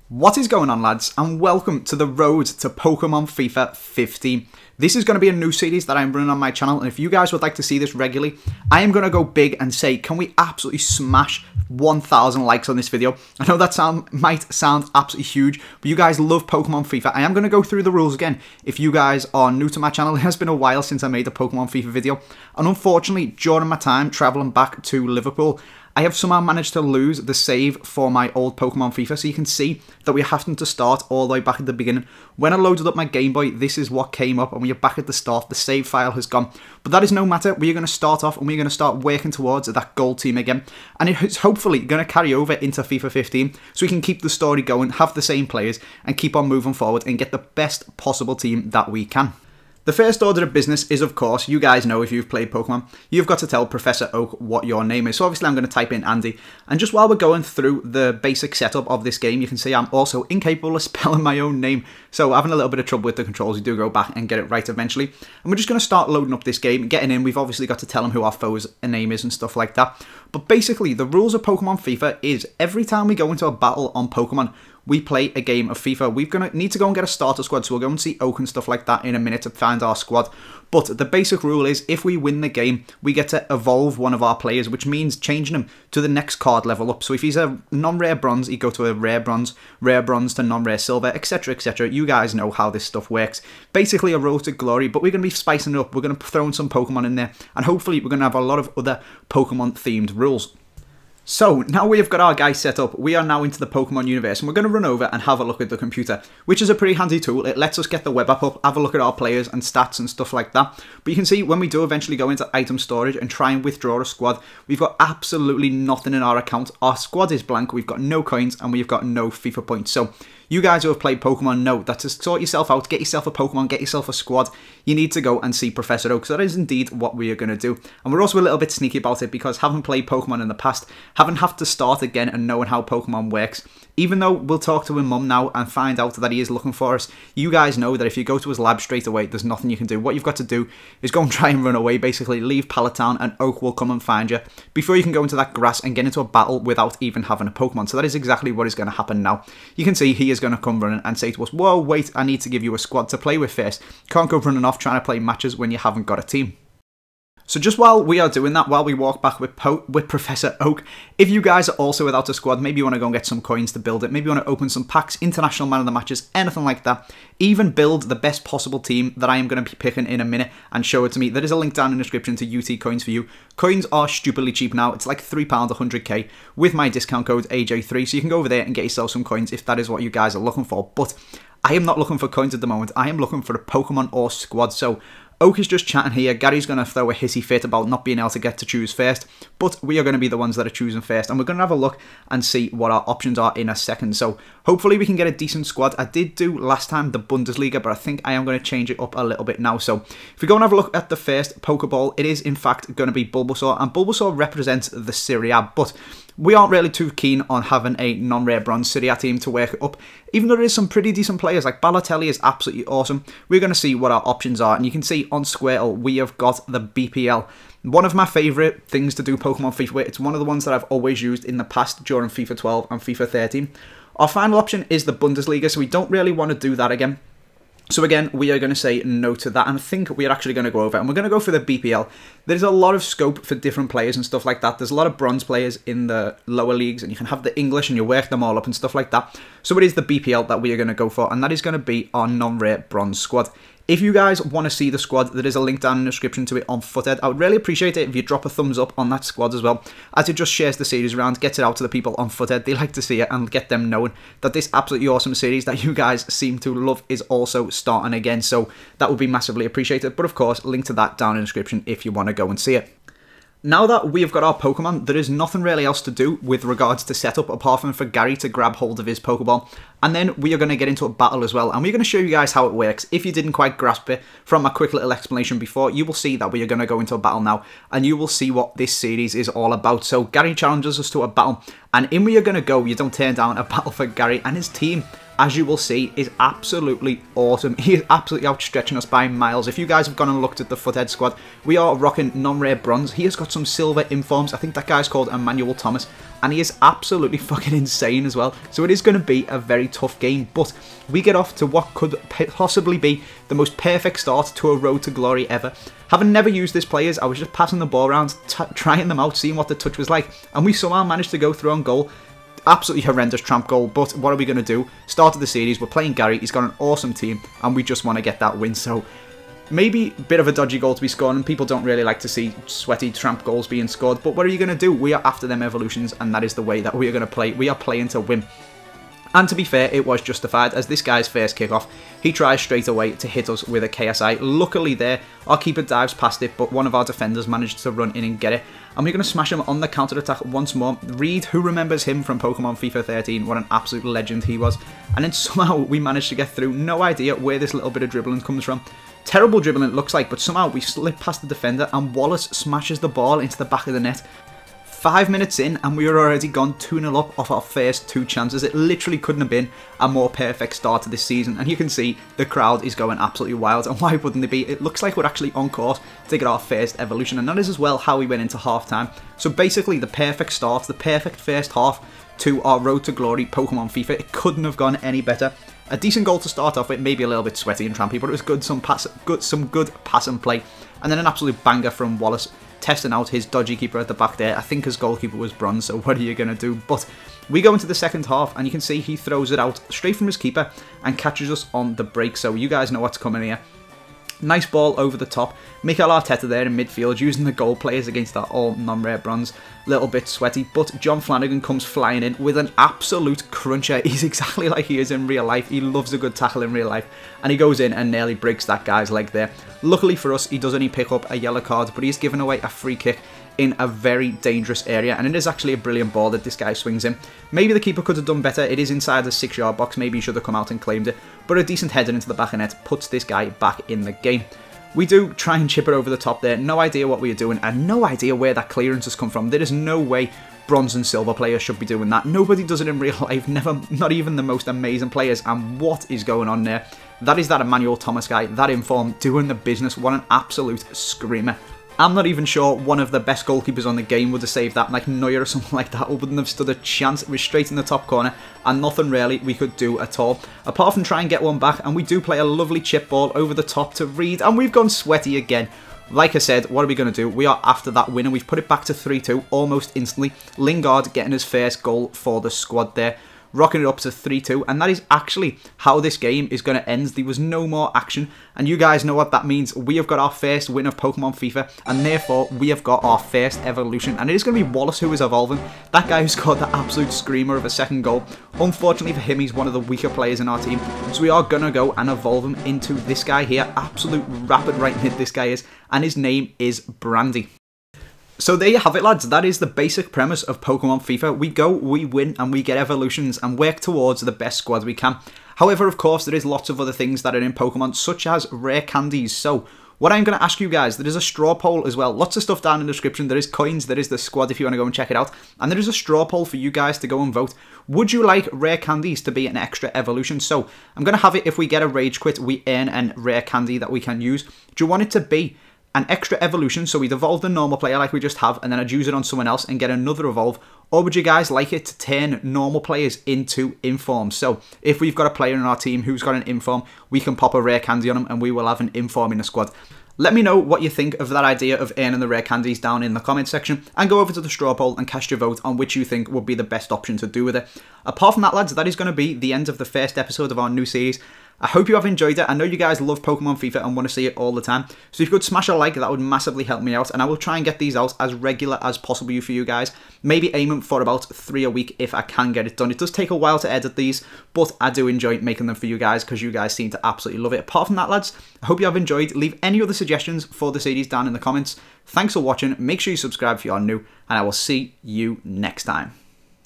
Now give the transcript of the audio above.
What is going on, lads, and welcome to the road to Pokemon FIFA 15. This is going to be a new series that I'm running on my channel, and if you guys would like to see this regularly, I am going to go big and say, can we absolutely smash 1,000 likes on this video? I know that might sound absolutely huge, but you guys love Pokemon FIFA. I am going to go through the rules again. If you guys are new to my channel, it has been a while since I made a Pokemon FIFA video, and unfortunately, during my time traveling back to Liverpool, I have somehow managed to lose the save for my old Pokemon FIFA, so you can see that we're having to start all the way back at the beginning. When I loaded up my Game Boy, this is what came up, and we are back at the start. The save file has gone, but that is no matter. We are going to start off, and we're going to start working towards that gold team again, and it is hopefully going to carry over into FIFA 15, so we can keep the story going, have the same players, and keep on moving forward, and get the best possible team that we can. The first order of business is, of course, you guys know if you've played Pokemon, you've got to tell Professor Oak what your name is. So obviously I'm going to type in Andy. And just while we're going through the basic setup of this game, you can see I'm also incapable of spelling my own name. So having a little bit of trouble with the controls. We do go back and get it right eventually. And we're just going to start loading up this game, getting in. We've obviously got to tell him who our foe's name is and stuff like that. But basically, the rules of Pokemon FIFA is every time we go into a battle on Pokemon, we play a game of FIFA. We're going to need to go and get a starter squad, so we'll go and see Oak and stuff like that in a minute to find our squad. But the basic rule is if we win the game, we get to evolve one of our players, which means changing him to the next card level up. So if he's a non-rare bronze, he'd go to a rare bronze to non-rare silver, etc, etc. You guys know how this stuff works. Basically a road to glory, but we're going to be spicing it up. We're going to throw in some Pokemon in there, and hopefully we're going to have a lot of other Pokemon-themed rules. So, now we have got our guys set up, we are now into the Pokemon universe, and we're going to run over and have a look at the computer, which is a pretty handy tool. It lets us get the web app up, have a look at our players and stats and stuff like that. But you can see when we do eventually go into item storage and try and withdraw a squad, we've got absolutely nothing in our account. Our squad is blank, we've got no coins, and we've got no FIFA points. So, you guys who have played Pokemon know that to sort yourself out, get yourself a Pokemon, get yourself a squad, you need to go and see Professor Oak. So that is indeed what we are going to do. And we're also a little bit sneaky about it because having played Pokemon in the past, having to start again and knowing how Pokemon works, even though we'll talk to his mum now and find out that he is looking for us, you guys know that if you go to his lab straight away, there's nothing you can do. What you've got to do is go and try and run away, basically leave Pallet Town, and Oak will come and find you before you can go into that grass and get into a battle without even having a Pokemon. So that is exactly what is going to happen now. You can see he is going to come running and say to us, whoa, wait, I need to give you a squad to play with first. Can't go running off trying to play matches when you haven't got a team. So just while we are doing that, while we walk back with Professor Oak, if you guys are also without a squad, maybe you want to go and get some coins to build it, maybe you want to open some packs, international man of the matches, anything like that, even build the best possible team that I am going to be picking in a minute and show it to me. There is a link down in the description to UT coins for you. Coins are stupidly cheap now. It's like £3 100k with my discount code AJ3, so you can go over there and get yourself some coins if that is what you guys are looking for. But I am not looking for coins at the moment. I am looking for a Pokemon or squad. So Oak is just chatting here. Gary's going to throw a hissy fit about not being able to get to choose first, but we are going to be the ones that are choosing first, and we're going to have a look and see what our options are in a second. So hopefully we can get a decent squad. I did do last time the Bundesliga, but I think I am going to change it up a little bit now. So if we go and have a look at the first Pokeball, it is in fact going to be Bulbasaur, and Bulbasaur represents the Serie A, but we aren't really too keen on having a non-rare bronze Serie A team to work it up. Even though there is some pretty decent players, like Balotelli is absolutely awesome, we're going to see what our options are. And you can see on Squirtle, we have got the BPL. One of my favourite things to do Pokemon FIFA with. It's one of the ones that I've always used in the past during FIFA 12 and FIFA 13. Our final option is the Bundesliga, so we don't really want to do that again. So again, we are going to say no to that, and I think we are actually going to go over it, and we're going to go for the BPL. There's a lot of scope for different players and stuff like that. There's a lot of bronze players in the lower leagues, and you can have the English, and you work them all up and stuff like that. So it is the BPL that we are going to go for, and that is going to be our non-rare bronze squad. If you guys want to see the squad, there is a link down in the description to it on Foothead. I would really appreciate it if you drop a thumbs up on that squad as well, as it just shares the series around, gets it out to the people on Foothead. They like to see it and get them knowing that this absolutely awesome series that you guys seem to love is also starting again. So that would be massively appreciated. But of course, link to that down in the description if you want to go and see it. Now that we have got our Pokemon, there is nothing really else to do with regards to setup apart from for Gary to grab hold of his Pokeball. And then we are going to get into a battle as well, and we're going to show you guys how it works. If you didn't quite grasp it from my quick little explanation before, you will see that we are going to go into a battle now, and you will see what this series is all about. So Gary challenges us to a battle, and in we are going to go. You don't turn down a battle for Gary and his team. as you will see, is absolutely awesome. He is absolutely outstretching us by miles. If you guys have gone and looked at the Foothead squad, we are rocking non-rare bronze. He has got some silver informs. I think that guy's called Emmanuel Thomas. and he is absolutely fucking insane as well. So it is going to be a very tough game, but we get off to what could possibly be the most perfect start to a road to glory ever. Having never used this players, I was just passing the ball around, trying them out, seeing what the touch was like, and we somehow managed to go through on goal. Absolutely horrendous tramp goal, but what are we going to do? Started the series, we're playing Gary, he's got an awesome team, and we just want to get that win, so maybe a bit of a dodgy goal to be scored, and people don't really like to see sweaty tramp goals being scored, but what are you going to do? We are after them evolutions, and that is the way that we are going to play. We are playing to win. And to be fair, it was justified, as this guy's first kickoff, he tries straight away to hit us with a KSI. Luckily there, our keeper dives past it, but one of our defenders managed to run in and get it. And we're going to smash him on the counter-attack once more. Reed, who remembers him from Pokemon FIFA 13, what an absolute legend he was. And then somehow we managed to get through, no idea where this little bit of dribbling comes from. Terrible dribbling it looks like, but somehow we slip past the defender and Wallace smashes the ball into the back of the net. 5 minutes in and we are already gone 2-0 up off our first 2 chances. It literally couldn't have been a more perfect start to this season, and you can see the crowd is going absolutely wild, and why wouldn't they be? It looks like we're actually on course to get our first evolution, and that is as well how we went into half time. So basically the perfect start, the perfect first half to our road to glory Pokemon FIFA. It couldn't have gone any better. A decent goal to start off with, maybe a little bit sweaty and trampy, but it was good, some good pass and play, and then an absolute banger from Wallace, testing out his dodgy keeper at the back there. I think his goalkeeper was bronze, so what are you going to do? But we go into the second half, and you can see he throws it out straight from his keeper and catches us on the break, so you guys know what's coming here. Nice ball over the top. Mikel Arteta there in midfield, using the goal players against that all non-rare bronze. Little bit sweaty, but John Flanagan comes flying in with an absolute cruncher. He's exactly like he is in real life. He loves a good tackle in real life, and he goes in and nearly breaks that guy's leg there. Luckily for us, he does only pick up a yellow card, but he's given away a free kick in a very dangerous area, and it is actually a brilliant ball that this guy swings in. Maybe the keeper could have done better. It is inside the 6-yard box. Maybe he should have come out and claimed it, but a decent header into the back of net puts this guy back in the game. We do try and chip it over the top there. No idea what we are doing, and no idea where that clearance has come from. There is no way bronze and silver players should be doing that. Nobody does it in real life, never, not even the most amazing players, and what is going on there? That is that Emmanuel Thomas guy, that inform, doing the business. What an absolute screamer. I'm not even sure one of the best goalkeepers on the game would have saved that, like Neuer or something like that, or wouldn't have stood a chance. It was straight in the top corner, and nothing really we could do at all, apart from try and get one back, and we do play a lovely chip ball over the top to Reed, and we've gone sweaty again. Like I said, what are we going to do? We are after that win, and we've put it back to 3-2 almost instantly. Lingard getting his first goal for the squad there, rocking it up to 3-2, and that is actually how this game is going to end. There was no more action, and you guys know what that means. We have got our first win of Pokemon FIFA, and therefore we have got our first evolution, and it is going to be Wallace who is evolving. That guy who scored the absolute screamer of a second goal. Unfortunately for him, he's one of the weaker players in our team, so we are going to go and evolve him into this guy here. Absolute rapid right mid this guy is, and his name is Brandy. So there you have it, lads. That is the basic premise of Pokemon FIFA. We go, we win, and we get evolutions and work towards the best squad we can. However, of course, there is lots of other things that are in Pokemon, such as rare candies. So what I'm going to ask you guys, there is a straw poll as well. Lots of stuff down in the description. There is coins, there is the squad if you want to go and check it out. And there is a straw poll for you guys to go and vote. Would you like rare candies to be an extra evolution? So I'm going to have it, if we get a rage quit, we earn a rare candy that we can use. Do you want it to be an extra evolution, so we'd evolve the normal player like we just have, and then I'd use it on someone else and get another evolve? Or would you guys like it to turn normal players into informs? So if we've got a player in our team who's got an inform, we can pop a rare candy on him and we will have an inform in the squad. Let me know what you think of that idea of earning the rare candies down in the comment section, and go over to the straw poll and cast your vote on which you think would be the best option to do with it. Apart from that, lads, that is going to be the end of the first episode of our new series. I hope you have enjoyed it. I know you guys love Pokemon FIFA and want to see it all the time. So if you could smash a like, that would massively help me out. And I will try and get these out as regular as possible for you guys. Maybe aiming for about 3 a week if I can get it done. It does take a while to edit these, but I do enjoy making them for you guys because you guys seem to absolutely love it. Apart from that, lads, I hope you have enjoyed. Leave any other suggestions for the series down in the comments. Thanks for watching. Make sure you subscribe if you are new, and I will see you next time.